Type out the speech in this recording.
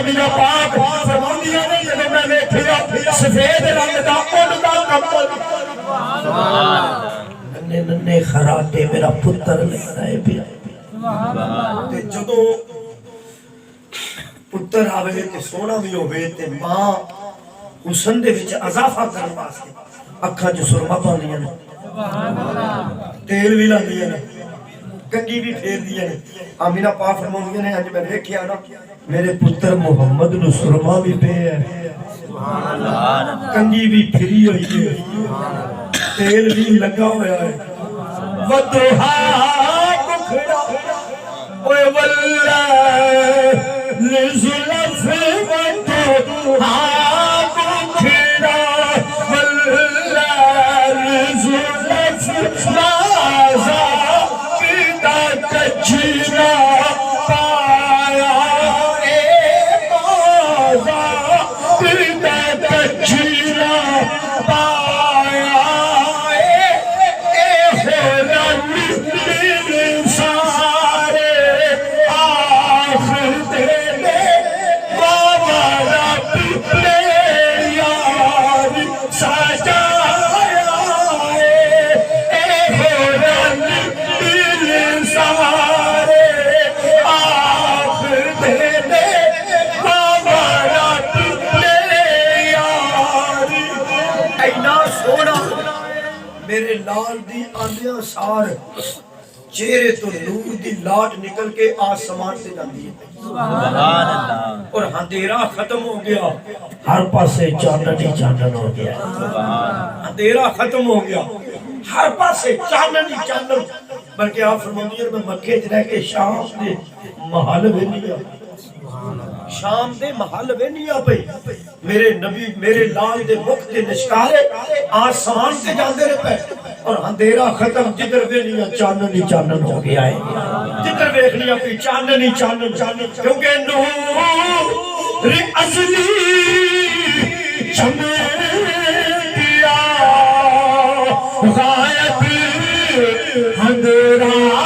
آمینہ پاک فرماندیاں نے جب میں دیکھیا سفید رنگ دا اون دا کمبل ننے ننے خراٹے میرا پتر لگتا ہے پیا تے جدوں پتر آوے تے سونا بھی ہوئے تے ماں حسن دے وچ اضافہ کرن واسطے اکھاں جو سرما پاندیاں نے تیل بھی لاندیاں نے کنگھی بھی پھیر دیا نے آمینہ پاک فرماندیاں نے اج میں دیکھیا نا میرے پتر محمد نو سرما بھی پے ہے کنگھی بھی پھری ہوئی ہے تیل بھی لگا ہوا ہے وَدُحَا مُکھڑا اوے واللہ لِزُلَفِ وَدُحَا مُکھڑا واللہ لِزُلَفِ نازا کیتا کچھنا پایا اے مازا کیتا کچھنا پایا میرے لال دی آندیاں سار چہرے تو نور دی لاٹ نکل کے آسمان سے جاندی ہے اور اندھیرا ختم ہو گیا ہر پاسے چاندن ہی چاندن ہو گیا اندھیرا ختم ہو گیا ہر پاسے چاندن ہی چاندن بلکہ آپ فرماندیے میں مکے رہ کے شام دے محل وینیا شام دے محل وینیا پئی میرے نبی میرے لال دے مکھ دے نشکارے آسمان سے جاندے رہے پہ اور اندھیرا ختم جدر وینیا چاندن ہی چاندن ہو گیا ہے جدر ویکھنیا پئی چاندن ہی چاندن کیونکہ نور اصلی چمکیا غائب اندھیرا